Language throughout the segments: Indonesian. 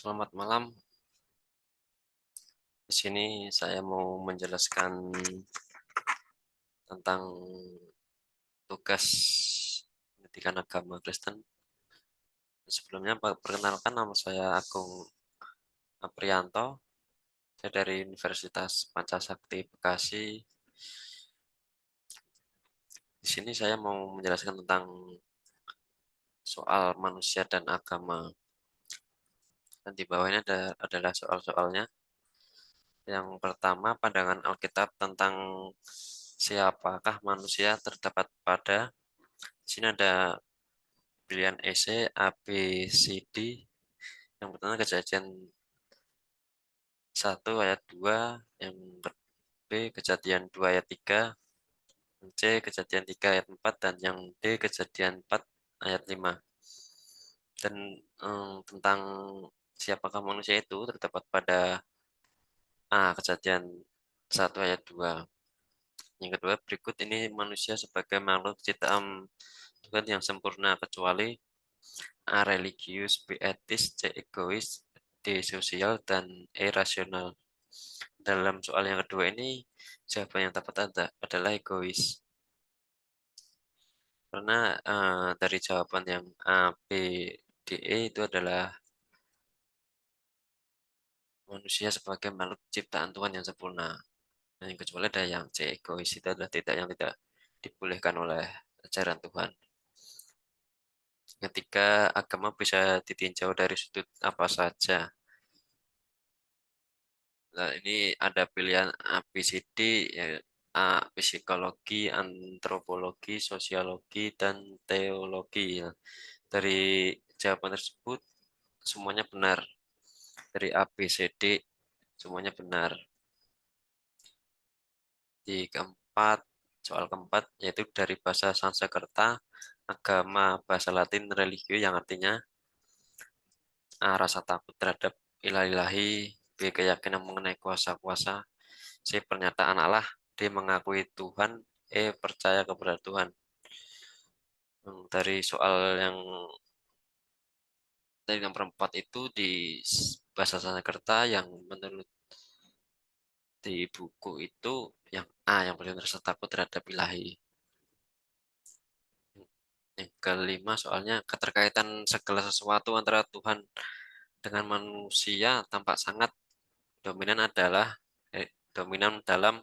Selamat malam. Di sini saya mau menjelaskan tentang tugas pendidikan agama Kristen. Sebelumnya perkenalkan, nama saya Agung Aprianto. Saya dari Universitas Pancasakti Bekasi. Di sini saya mau menjelaskan tentang soal manusia dan agama. Dan di bawah ini adalah soal-soalnya. Yang pertama, pandangan Alkitab tentang siapakah manusia terdapat pada. Di sini ada pilihan esai A, B, C, D. Yang pertama Kejadian 1 ayat 2, yang B Kejadian 2 ayat 3, yang C Kejadian 3 ayat 4, dan yang D Kejadian 4 ayat 5. Dan tentang siapakah manusia itu terdapat pada A, Kejadian 1 ayat 2. Yang kedua, berikut ini manusia sebagai makhluk ciptaan Tuhan yang sempurna kecuali A, religius, B, etis, C, egois, D, sosial, dan E, rasional. Dalam soal yang kedua ini, jawaban yang tepat adalah egois. Karena dari jawaban yang A, B, D, E itu adalah manusia sebagai makhluk ciptaan Tuhan yang sempurna. Dan yang kecuali ada yang C, egois, itu adalah tidak yang tidak dibolehkan oleh ajaran Tuhan. Ketika agama bisa ditinjau dari sudut apa saja. Nah, ini ada pilihan A, B, C, D, ya, A, psikologi, antropologi, sosiologi, dan teologi. Ya. Dari jawaban tersebut, semuanya benar. Dari A, B, C, D, semuanya benar. Di keempat, soal keempat, yaitu dari bahasa Sanskerta, agama, bahasa Latin, religio, yang artinya A, rasa takut terhadap ilah-ilahi, B, keyakinan mengenai kuasa-kuasa, C, pernyataan Allah, D, mengakui Tuhan, E, percaya kepada Tuhan. Dari soal yang dari nomor 4 itu di bahasa Sanskerta yang menurut di buku itu yang A, yang paling rasa takut terhadap ilahi. Yang kelima, soalnya keterkaitan segala sesuatu antara Tuhan dengan manusia tampak sangat dominan adalah dominan dalam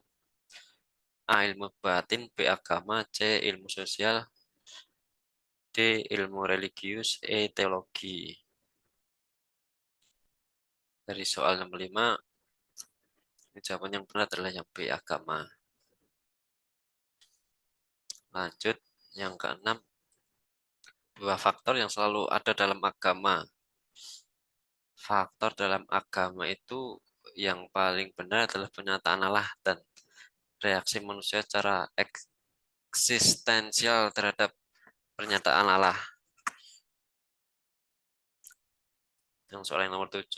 A, ilmu batin, B, agama, C, ilmu sosial, D, ilmu religius, E, teologi. Dari soal nomor 5, jawaban yang benar adalah yang B, agama. Lanjut, yang keenam, dua faktor yang selalu ada dalam agama. Faktor dalam agama itu yang paling benar adalah pernyataan Allah dan reaksi manusia secara eksistensial terhadap pernyataan Allah. Yang soal yang nomor 7,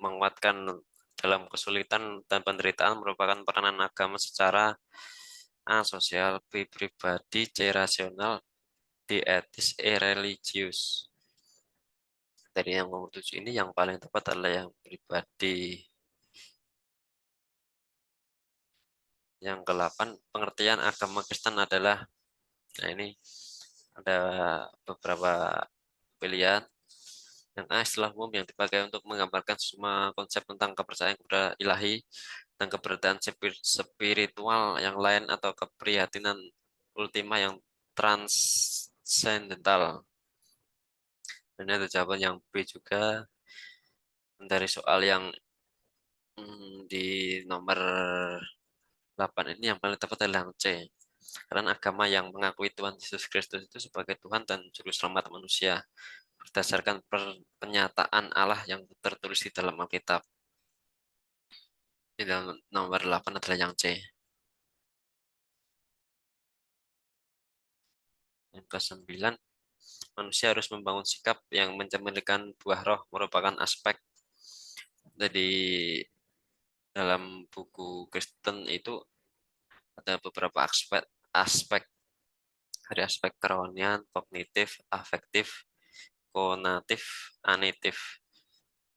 menguatkan dalam kesulitan dan penderitaan merupakan peranan agama secara A, sosial, B, pribadi, C, rasional, D, etis, E, religius. Dari yang nomor 7 ini yang paling tepat adalah yang pribadi. Yang ke-8, pengertian agama Kristen adalah, nah ini ada beberapa pilihan. Yang A, istilah umum yang dipakai untuk menggambarkan semua konsep tentang kepercayaan kepada ilahi dan keberadaan spiritual yang lain atau keprihatinan ultima yang transendental. Ini ada jawaban yang B juga. Dari soal yang di nomor 8 ini yang paling tepat adalah yang C. Karena agama yang mengakui Tuhan Yesus Kristus itu sebagai Tuhan dan Juru Selamat manusia berdasarkan pernyataan Allah yang tertulis di dalam Alkitab. Ini nomor 8 adalah yang C. Yang ke-9, manusia harus membangun sikap yang mencerminkan buah roh merupakan aspek dari dalam buku Kristen itu ada beberapa aspek dari aspek kerohanian, kognitif, afektif, konatif, anitif.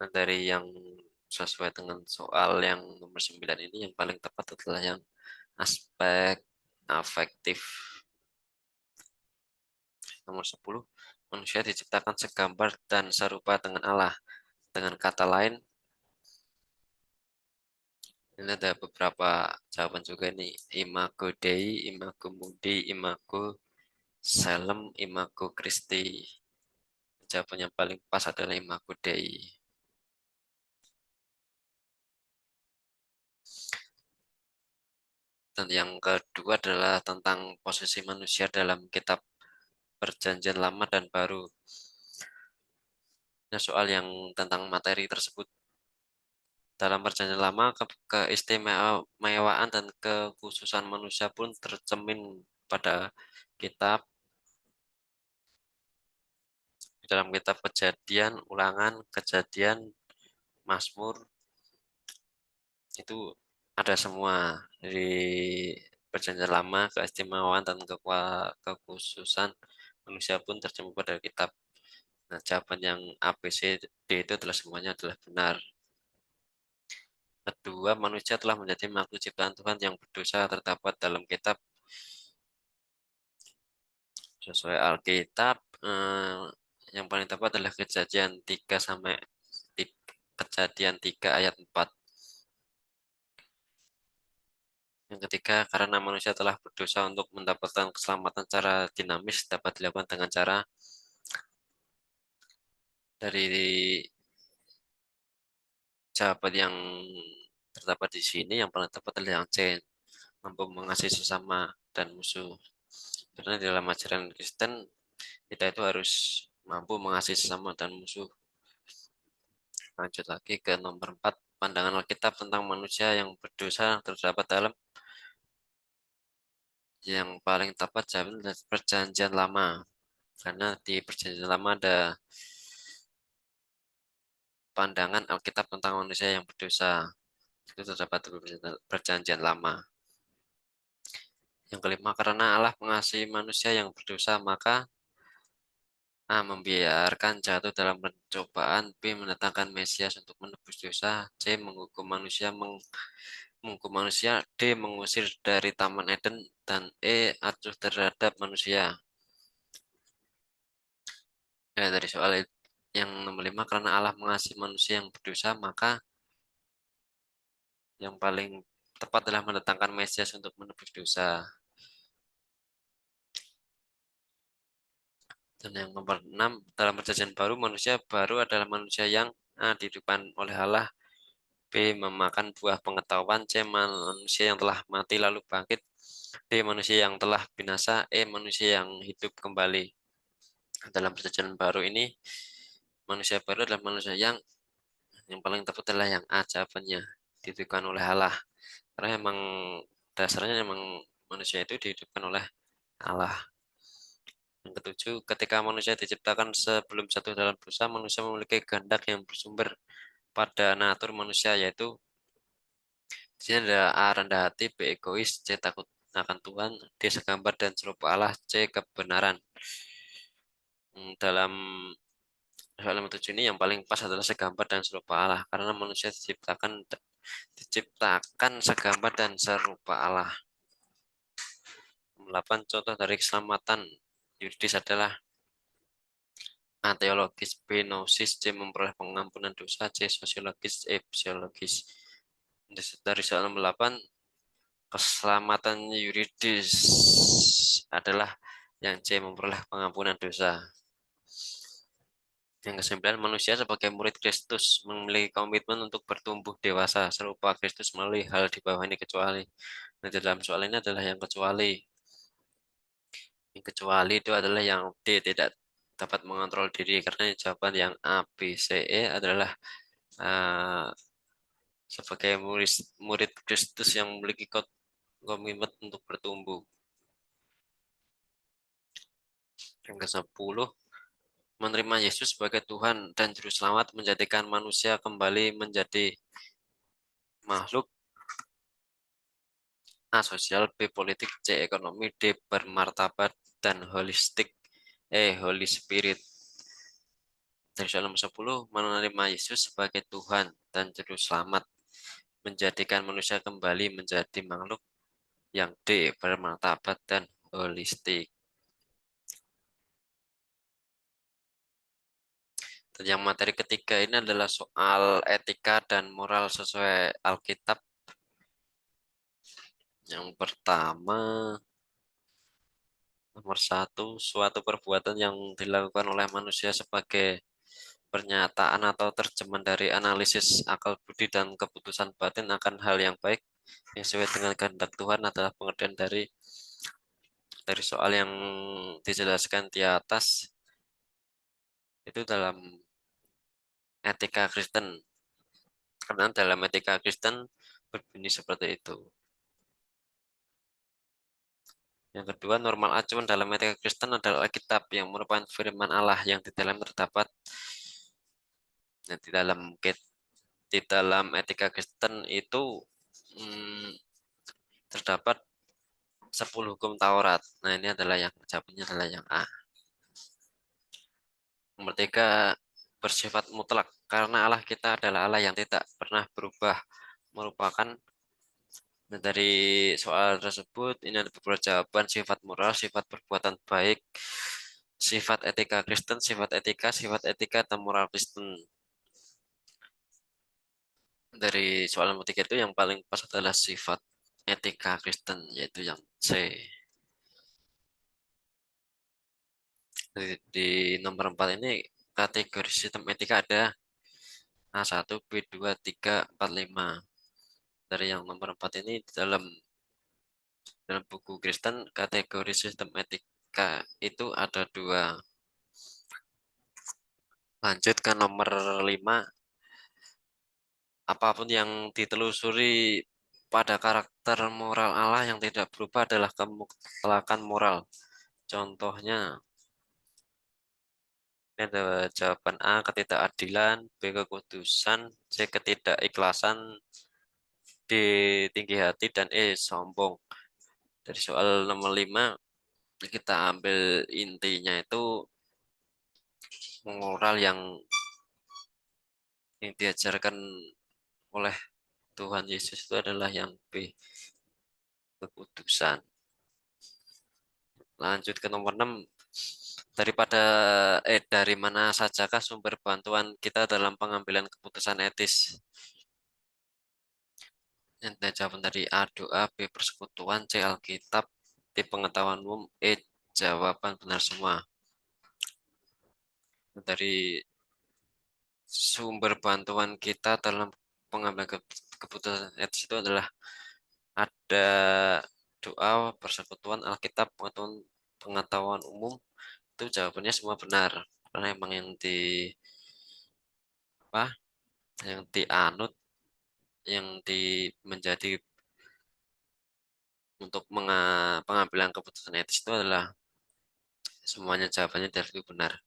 Nah, dari yang sesuai dengan soal yang nomor 9 ini yang paling tepat adalah yang aspek afektif. Nomor 10, manusia diciptakan segambar dan serupa dengan Allah. Dengan kata lain, ini ada beberapa jawaban juga nih. Imago Dei, Imago Mundi, Imago Salem, Imago Christi. Jawaban yang paling pas adalah Imago Dei. Dan yang kedua adalah tentang posisi manusia dalam kitab Perjanjian Lama dan Baru. Nah, soal yang tentang materi tersebut. Dalam Perjanjian Lama, keistimewaan dan kekhususan manusia pun tercermin pada kitab dalam kitab Kejadian, Ulangan, Kejadian, Mazmur itu ada semua dari Perjanjian Lama, keistimewaan dan kekhususan manusia pun tercermin pada kitab. Nah, jawaban yang A, B, C, D itu adalah semuanya adalah benar. Kedua, manusia telah menjadi makhluk ciptaan Tuhan yang berdosa terdapat dalam kitab sesuai Alkitab. Yang paling tepat adalah Kejadian 3 sampai Kejadian 3 ayat 4. Yang ketiga, karena manusia telah berdosa untuk mendapatkan keselamatan secara dinamis dapat dilakukan dengan cara dari jawaban yang terdapat di sini yang paling tepat adalah yang C, mampu mengasihi sesama dan musuh. Karena di dalam ajaran Kristen kita itu harus mampu mengasihi sesama dan musuh. Lanjut lagi ke nomor 4, pandangan Alkitab tentang manusia yang berdosa terdapat dalam yang paling tepat jawaban adalah Perjanjian Lama. Karena di Perjanjian Lama ada pandangan Alkitab tentang manusia yang berdosa. Itu terdapat di Perjanjian Lama. Yang kelima, karena Allah mengasihi manusia yang berdosa, maka A. Membiarkan jatuh dalam pencobaan. B. Mendatangkan Mesias untuk menebus dosa. C. Menghukum manusia. D. Mengusir dari Taman Eden. Dan E. Acuh terhadap manusia. Ya, dari soal yang nomor 5, karena Allah mengasihi manusia yang berdosa, maka yang paling tepat adalah mendatangkan Mesias untuk menebus dosa. Dan yang nomor 6, dalam perjanjian baru, manusia baru adalah manusia yang A. Dihidupkan oleh Allah. B. Memakan buah pengetahuan. C. Manusia yang telah mati lalu bangkit. D. Manusia yang telah binasa. E. Manusia yang hidup kembali. Dalam perjanjian baru ini, manusia baru adalah manusia yang paling tepat adalah yang A. Jawabannya dihidupkan oleh Allah. Karena emang dasarnya emang manusia itu dihidupkan oleh Allah. Yang ketujuh, ketika manusia diciptakan sebelum jatuh dalam dosa, manusia memiliki kehendak yang bersumber pada natur manusia, yaitu di sini ada A. Rendah hati, B. Egois, C. Takut akan Tuhan, D. Segambar dan serupa Allah, C. Kebenaran. Dalam soal nomor 7 ini yang paling pas adalah segambar dan serupa Allah, karena manusia diciptakan segambar dan serupa Allah. 8, contoh dari keselamatan yuridis adalah A. Teologis, B. Gnosis, C. Memperoleh pengampunan dosa, C. Sosiologis, E. Fisiologis. Dari soal nomor 8, keselamatan yuridis adalah yang C. Memperoleh pengampunan dosa. Yang ke-9, manusia sebagai murid Kristus memiliki komitmen untuk bertumbuh dewasa serupa Kristus melalui hal di bawah ini kecuali. Nah, di dalam soal ini adalah yang kecuali. Yang kecuali itu adalah yang D, tidak dapat mengontrol diri, karena jawaban yang A, B, C, E adalah uh, sebagai murid Kristus yang memiliki komitmen untuk bertumbuh. Yang ke-10, menerima Yesus sebagai Tuhan dan Juru Selamat menjadikan manusia kembali menjadi makhluk A. Sosial, B. Politik, C. Ekonomi, D. Bermartabat, dan holistik, E. Holy Spirit. Dari soal nomor 10, menerima Yesus sebagai Tuhan dan Juru Selamat, menjadikan manusia kembali menjadi makhluk yang bermartabat dan holistik. Dan yang materi ketiga ini adalah soal etika dan moral sesuai Alkitab. Yang pertama, nomor 1, suatu perbuatan yang dilakukan oleh manusia sebagai pernyataan atau terjemahan dari analisis akal budi dan keputusan batin akan hal yang baik yang sesuai dengan kehendak Tuhan adalah pengertian dari soal yang dijelaskan di atas itu dalam etika Kristen. Karena dalam etika Kristen berbunyi seperti itu. Yang kedua, normal acuan dalam etika Kristen adalah Alkitab yang merupakan firman Allah yang di dalam terdapat di dalam etika Kristen itu hmm, terdapat 10 hukum Taurat. Nah, ini adalah yang jawabannya adalah yang A. Nomor 3, bersifat mutlak karena Allah kita adalah Allah yang tidak pernah berubah, merupakan. Nah, dari soal tersebut ini ada beberapa jawaban: sifat moral, sifat perbuatan baik, sifat etika Kristen, sifat etika dan moral Kristen. Dari soal nomor 3 itu yang paling pas adalah sifat etika Kristen, yaitu yang C. Di nomor 4 ini kategori sistem etika ada A1, B2, 3, 4, 5. Dari yang nomor 4 ini dalam buku Kristen kategori sistem etika itu ada 2. Lanjut ke nomor 5, apapun yang ditelusuri pada karakter moral Allah yang tidak berubah adalah kemutlaqan moral. Contohnya, ini ada jawaban A, ketidakadilan, B, kekudusan, C, ketidakikhlasan, D, tinggi hati, dan E, sombong. Dari soal nomor 5, kita ambil intinya itu moral yang diajarkan oleh Tuhan Yesus itu adalah yang B, kekudusan. Lanjut ke nomor 6, dari mana sajakah sumber bantuan kita dalam pengambilan keputusan etis? Yang jawaban dari A, doa, B, persekutuan, C, Alkitab, D, pengetahuan umum, E, jawaban benar semua. Dari sumber bantuan kita dalam pengambilan keputusan etis itu adalah ada doa, persekutuan, Alkitab, pengetahuan umum. Itu jawabannya semua benar. Karena emang apa yang dianut yang menjadi untuk pengambilan keputusan etis itu adalah semuanya jawabannya dari itu benar.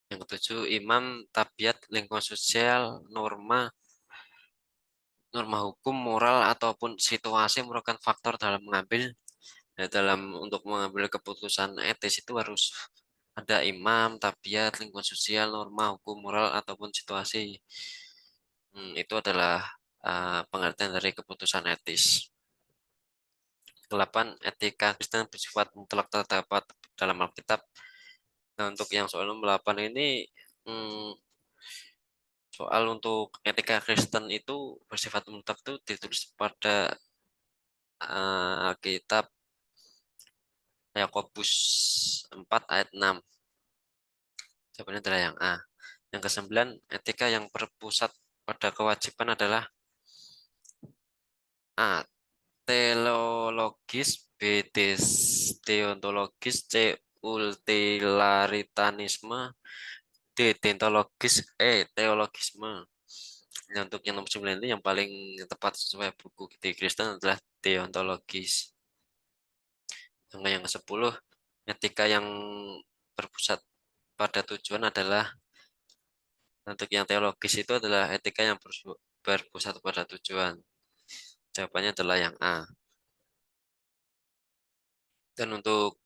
Yang ketujuh, imam, tabiat, lingkungan sosial, norma, norma hukum, moral ataupun situasi merupakan faktor dalam untuk mengambil keputusan etis itu harus ada imam, tabiat, lingkungan sosial, norma, hukum, moral ataupun situasi. Itu adalah pengertian dari keputusan etis. 8, etika Kristen bersifat mutlak terdapat dalam Alkitab. Nah, untuk yang soal nomor 8 ini, hmm, soal untuk etika Kristen itu bersifat mutlak itu ditulis pada Alkitab Yakobus 4 ayat 6. Jawabannya adalah yang A. Yang ke-9, etika yang berpusat pada kewajiban adalah A, teleologis, B, deontologis, C, utilitarisme, D, deontologis, E, teologisme. Nah, untuk yang nomor 9 ini yang paling tepat sesuai buku di Kristen adalah deontologis. Yang ke-10, etika yang berpusat pada tujuan adalah untuk yang teologis itu adalah etika yang berpusat pada tujuan. Jawabannya adalah yang A. Dan untuk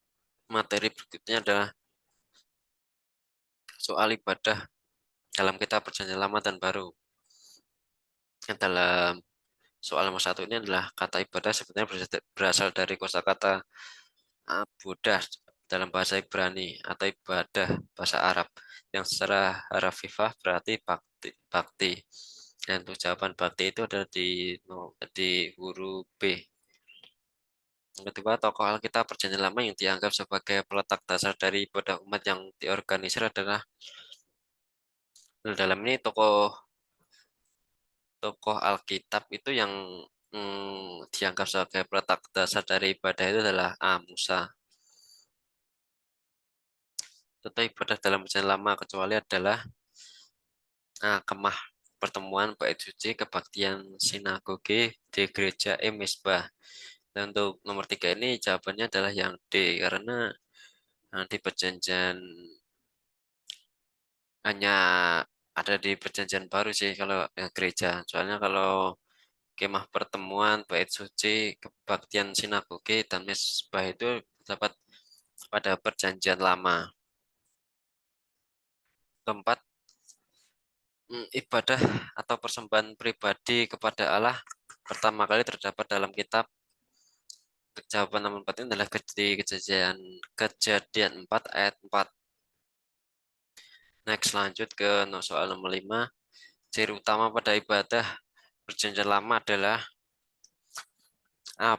materi berikutnya adalah soal ibadah dalam kitab Perjanjian Lama dan Baru. Yang dalam soal nomor satu ini adalah kata ibadah sebenarnya berasal dari kosakata Buddha dalam bahasa Ibrani atau ibadah bahasa Arab yang secara harafiah berarti bakti, bakti. Dan untuk jawaban bakti itu ada di huruf B. Yang kedua, tokoh Alkitab Perjanjian Lama yang dianggap sebagai peletak dasar dari ibadah umat yang diorganisir adalah dalam ini tokoh tokoh Alkitab itu yang dianggap sebagai peletak dasar dari ibadah itu adalah Musa. Contoh ibadah dalam Perjanjian Lama kecuali adalah kemah pertemuan, bait suci, kebaktian sinagoge di gereja Mesbah. Dan untuk nomor tiga ini jawabannya adalah yang D karena di perjanjian hanya ada di perjanjian baru sih kalau gereja. Soalnya kalau kemah pertemuan, bait suci, kebaktian sinagoge dan mesbah itu dapat pada perjanjian lama. Keempat, ibadah atau persembahan pribadi kepada Allah pertama kali terdapat dalam kitab. Jawaban nomor 4 ini adalah kejadian 4 ayat 4. Next, lanjut ke soal nomor 5. Ciri utama pada ibadah perjanjian lama adalah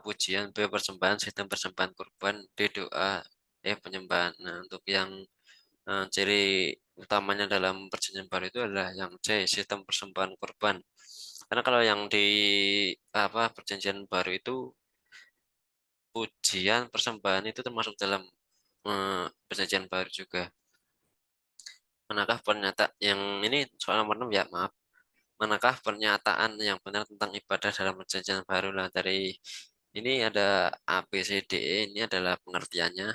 pujian, B. Persembahan, sistem persembahan kurban, D. Doa, penyembahan. Nah, untuk yang ciri utamanya dalam perjanjian baru itu adalah yang C. Sistem persembahan kurban. Karena kalau yang di perjanjian baru itu pujian, persembahan itu termasuk dalam perjanjian baru juga. Manakah pernyataan yang ini soal nomor 6 ya, maaf. Manakah pernyataan yang benar tentang ibadah dalam perjanjian baru lah dari ini ada A, B, C, D, E, ini adalah pengertiannya.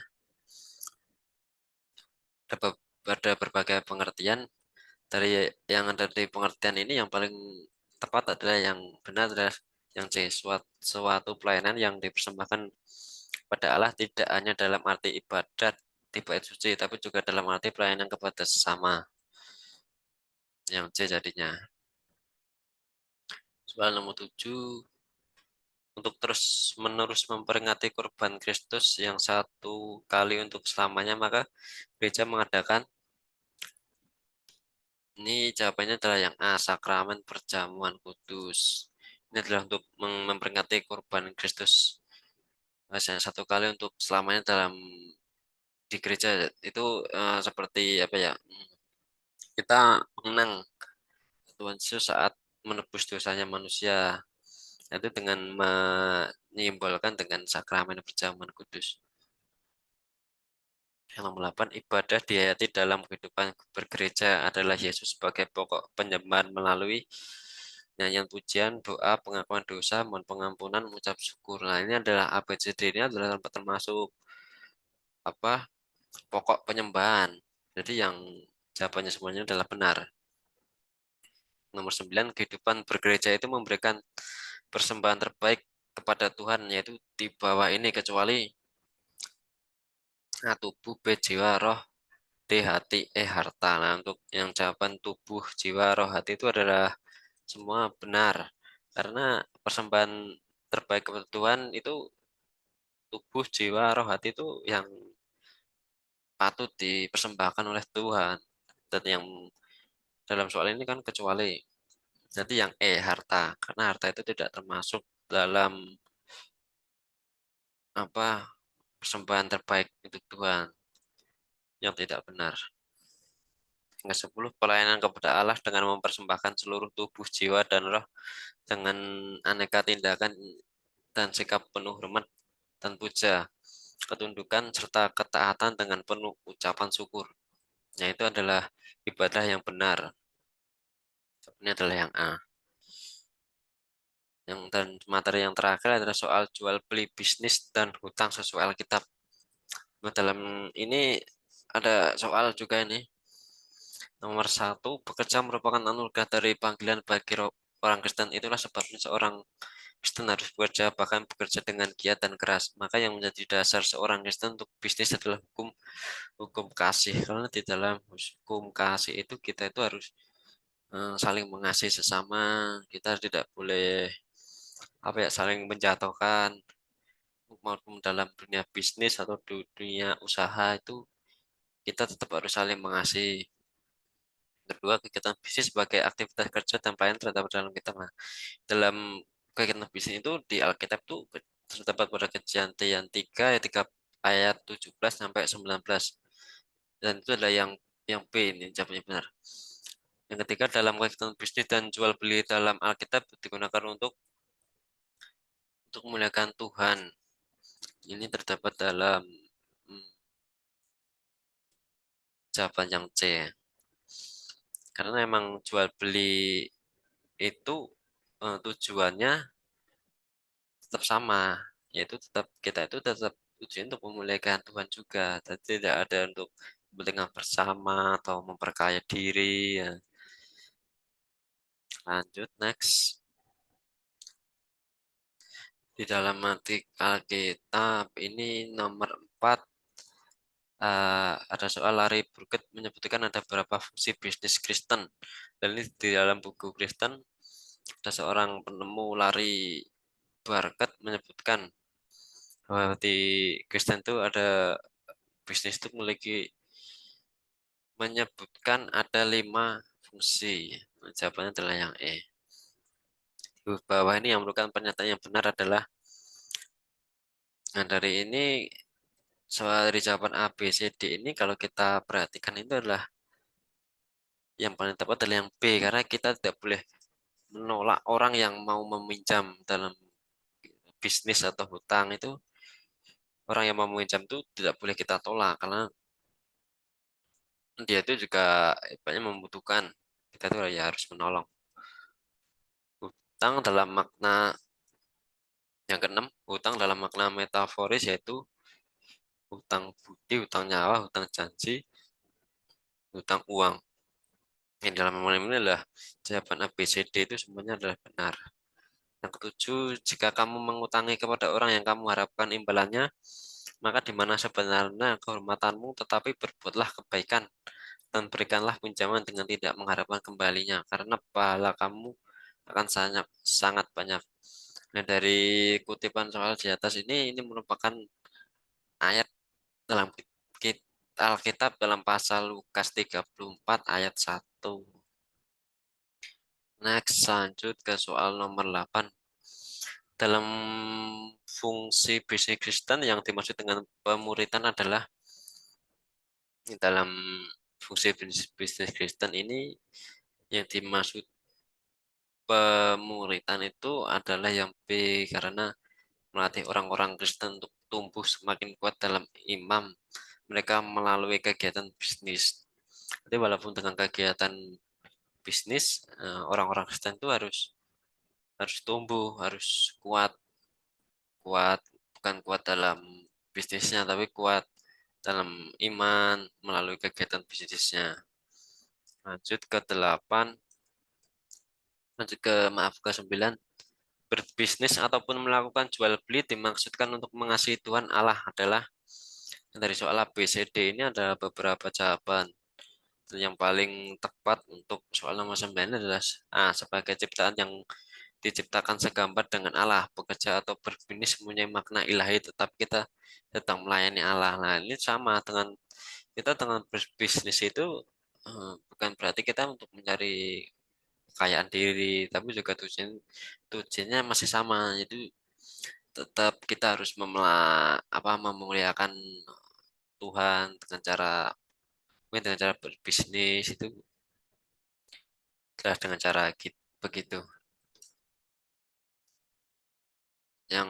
Ada berbagai pengertian dari yang ada di pengertian ini yang paling tepat adalah yang benar adalah yang C, suatu pelayanan yang dipersembahkan pada Allah tidak hanya dalam arti ibadat di bait suci tapi juga dalam arti pelayanan kepada sesama. Yang C jadinya. Soal nomor 7, untuk terus-menerus memperingati kurban Kristus yang satu kali untuk selamanya, maka gereja mengadakan, ini jawabannya adalah yang A, sakramen perjamuan kudus. Ini adalah untuk memperingati kurban Kristus yang satu kali untuk selamanya dalam di gereja itu seperti apa ya? Kita mengenang Tuhan Yesus saat menebus dosanya manusia. Itu dengan menyimbolkan dengan sakramen perjamuan kudus. Yang nomor 8, ibadah dihayati dalam kehidupan bergereja adalah Yesus sebagai pokok penyembahan melalui nyanyian pujian, doa, pengakuan dosa, mohon pengampunan, mengucap syukur. Nah, ini adalah ABCD ini adalah termasuk apa pokok penyembahan. Jadi yang jawabannya semuanya adalah benar. Nomor 9, kehidupan bergereja itu memberikan persembahan terbaik kepada Tuhan, yaitu di bawah ini kecuali tubuh, B, jiwa, roh, D, hati, harta. Nah, untuk yang jawaban tubuh, jiwa, roh, hati itu adalah semua benar. Karena persembahan terbaik kepada Tuhan itu tubuh, jiwa, roh, hati itu yang patut dipersembahkan oleh Tuhan. Dan yang dalam soal ini kan kecuali. Jadi yang harta. Karena harta itu tidak termasuk dalam apa persembahan terbaik untuk Tuhan. Yang tidak benar. Yang ke-10, pelayanan kepada Allah dengan mempersembahkan seluruh tubuh, jiwa, dan roh dengan aneka tindakan dan sikap penuh hormat dan puja, ketundukan, serta ketaatan dengan penuh ucapan syukur. Nah, itu adalah ibadah yang benar. Ini adalah yang A. Dan materi yang terakhir adalah soal jual beli bisnis dan hutang sesuai Alkitab. Nah, dalam ini ada soal juga ini. Nomor 1, bekerja merupakan anugerah dari panggilan bagi orang Kristen. Itulah sebabnya seorang Kristen harus bekerja, bahkan bekerja dengan giat dan keras. Maka yang menjadi dasar seorang Kristen untuk bisnis adalah hukum hukum kasih. Karena di dalam hukum kasih itu kita itu harus saling mengasihi sesama. Kita tidak boleh apa ya saling menjatuhkan maupun dalam dunia bisnis atau dunia usaha itu kita tetap harus saling mengasihi. Kedua, kegiatan bisnis sebagai aktivitas kerja dan pelayanan terdapat dalam kitab. Nah, dalam kegiatan bisnis itu di Alkitab itu terdapat pada Kejadian 3 ayat 3 ayat 17 sampai 19. Dan itu adalah yang B ini jawabnya benar. Yang ketiga, dalam kegiatan bisnis dan jual beli dalam Alkitab digunakan untuk memuliakan Tuhan. Ini terdapat dalam hmm, jawaban yang C. Karena memang jual beli itu tujuannya tetap sama, yaitu tetap kita itu tetap tujuan untuk memuliakan Tuhan juga, tapi tidak ada untuk kepentingan bersama atau memperkaya diri. Ya. Lanjut next. Di dalam Alkitab ini nomor 4 ada soal Larry Burkett menyebutkan ada beberapa fungsi bisnis Kristen. Dan ini di dalam buku Kristen ada seorang penemu Larry Burkett menyebutkan bahwa di Kristen itu ada bisnis itu memiliki menyebutkan ada 5 fungsi. Jawabannya adalah yang E. Di bawah ini yang merupakan pernyataan yang benar adalah, nah dari ini soal dari jawaban A, B, C, D ini kalau kita perhatikan itu adalah yang paling tepat adalah yang B karena kita tidak boleh menolak orang yang mau meminjam dalam bisnis atau hutang itu orang yang mau meminjam itu tidak boleh kita tolak karena dia itu juga banyak membutuhkan kita itu ya harus menolong. Hutang dalam makna yang keenam, hutang dalam makna metaforis yaitu hutang budi, hutang nyawa, hutang janji, hutang uang. Yang dalam memori ini adalah jawaban A, B, C, D itu semuanya adalah benar. Yang ketujuh, jika kamu mengutangi kepada orang yang kamu harapkan imbalannya, maka di mana sebenarnya kehormatanmu, tetapi berbuatlah kebaikan dan berikanlah pinjaman dengan tidak mengharapkan kembalinya, karena pahala kamu akan sangat sangat banyak. Nah, dari kutipan soal di atas ini merupakan ayat dalam Alkitab dalam pasal Lukas 34 ayat 1. Next, lanjut ke soal nomor 8. Dalam fungsi bisnis Kristen yang dimaksud dengan pemuritan adalah dalam fungsi bisnis Kristen ini yang dimaksud pemuritan itu adalah yang B karena melatih orang-orang Kristen untuk tumbuh semakin kuat dalam imam mereka melalui kegiatan bisnis. Jadi walaupun dengan kegiatan bisnis, orang-orang Kristen itu harus harus tumbuh, harus kuat, kuat bukan kuat dalam bisnisnya, tapi kuat dalam iman melalui kegiatan bisnisnya. Lanjut ke 8, lanjut ke maaf ke 9. Berbisnis ataupun melakukan jual beli dimaksudkan untuk mengasihi Tuhan Allah adalah dari soal A, B, C, D ini ada beberapa jawaban. Dan yang paling tepat untuk soal nomor 9 adalah A, sebagai ciptaan yang diciptakan segambar dengan Allah, bekerja atau berbisnis mempunyai makna ilahi, tetap kita datang melayani Allah. Nah, ini sama dengan kita dengan berbisnis itu bukan berarti kita untuk mencari kekayaan diri, tapi juga tujuannya masih sama. Jadi tetap kita harus memuliakan Tuhan dengan cara mungkin dengan cara berbisnis itu adalah dengan cara begitu. Yang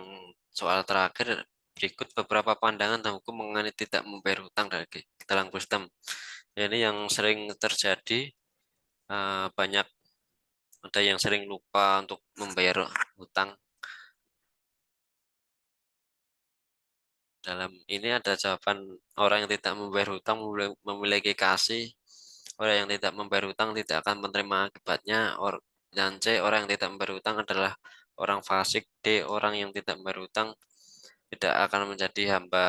soal terakhir berikut beberapa pandangan tentang hukum mengenai tidak membayar hutang dari dalam Kristen. Ini yang sering terjadi banyak ada yang sering lupa untuk membayar hutang. Dalam ini ada jawaban orang yang tidak membayar hutang memiliki kasih. Orang yang tidak membayar hutang tidak akan menerima akibatnya. Dan C, orang yang tidak membayar hutang adalah orang fasik, D. Orang yang tidak membayar hutang tidak akan menjadi hamba.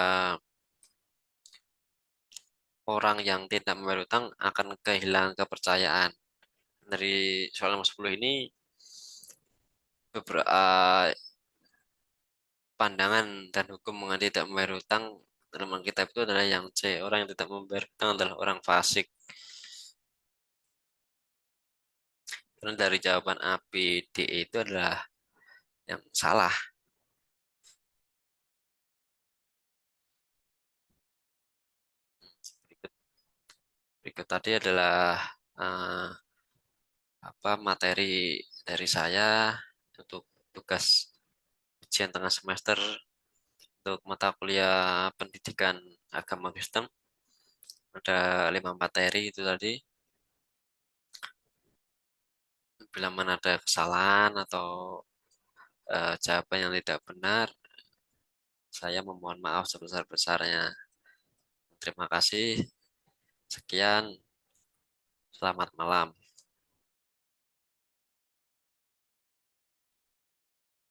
Orang yang tidak membayar hutang akan kehilangan kepercayaan. Dari soal nomor 10 ini, beberapa pandangan dan hukum mengenai tidak membayar hutang dalam Alkitab itu adalah yang C. Orang yang tidak membayar hutang adalah orang fasik. Karena dari jawaban A, B, D itu adalah yang salah. Berikut, berikut tadi adalah eh, apa materi dari saya untuk tugas ujian tengah semester untuk mata kuliah pendidikan agama Kristen. Ada 5 materi itu tadi. Bila mana ada kesalahan atau jawaban yang tidak benar, saya memohon maaf sebesar-besarnya. Terima kasih. Sekian. Selamat malam.